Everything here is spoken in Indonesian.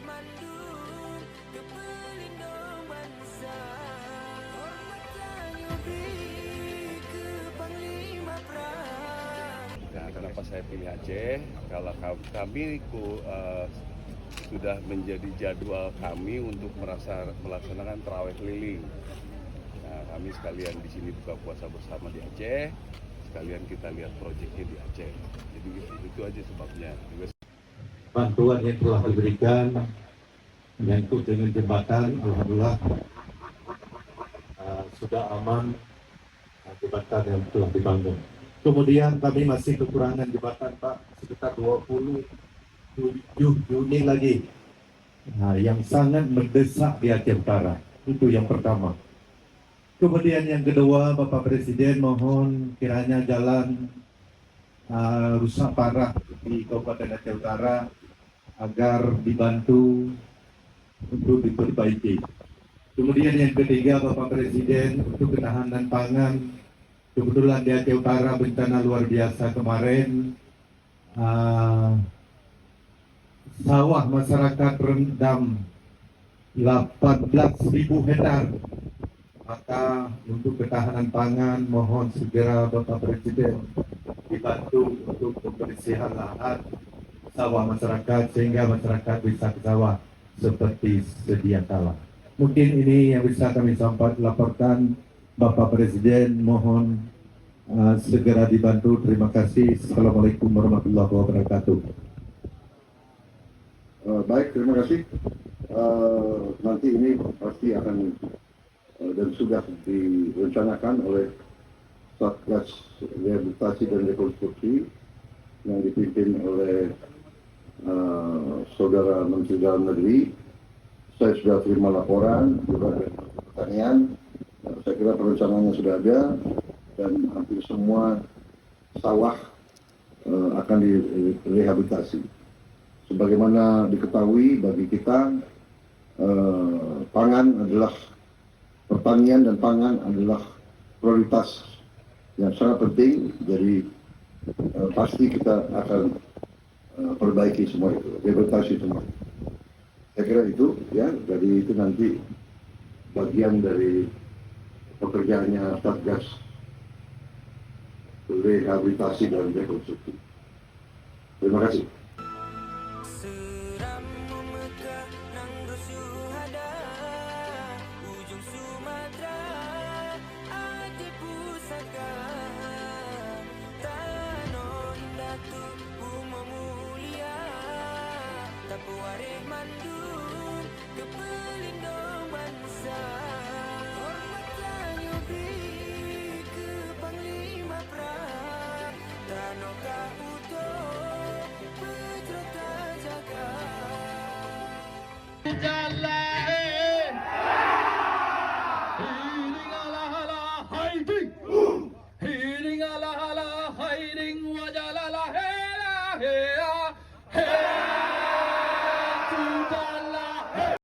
Nah, kenapa saya pilih Aceh? Kalau kami sudah menjadi jadwal kami untuk melaksanakan terawih keliling. Nah, kami sekalian di sini buka puasa bersama di Aceh, sekalian kita lihat proyeknya di Aceh. Jadi itu aja sebabnya. Bantuan yang telah diberikan menyangkut dengan jembatan, alhamdulillah sudah aman jembatan yang telah dibangun. Kemudian kami masih kekurangan jembatan Pak, sekitar 27 unit lagi yang sangat mendesak di Aceh Utara. Itu yang pertama. Kemudian yang kedua, Bapak Presiden mohon kiranya jalan rusak parah di Kabupaten Aceh Utara agar dibantu untuk diperbaiki. Kemudian yang ketiga, Bapak Presiden, untuk ketahanan pangan, kebetulan di Aceh Utara bencana luar biasa kemarin, sawah masyarakat rendam 18.000 hektar. Maka untuk ketahanan pangan, mohon segera Bapak Presiden dibantu untuk pembersihan lahan sawah masyarakat sehingga masyarakat bisa ke sawah seperti sedia kala. Mungkin ini yang bisa kami laporkan. Bapak Presiden mohon segera dibantu. Terima kasih. Assalamualaikum warahmatullahi wabarakatuh. Baik, terima kasih. Nanti ini pasti akan dan sudah direncanakan oleh Satgas Rehabilitasi dan Rekonstruksi yang dipimpin oleh Saudara Menteri Dalam Negeri. Saya sudah terima laporan juga dari Pertanian. Saya kira perencanaannya sudah ada dan hampir semua sawah akan direhabilitasi. Sebagaimana diketahui bagi kita, pangan adalah pertanian dan pangan adalah prioritas yang sangat penting. Jadi pasti kita akan perbaiki semua itu, rehabilitasi semua. Saya kira itu ya, jadi itu nanti bagian dari pekerjaannya Satgas Rehabilitasi dan Rekonstruksi. Terima kasih. Jalan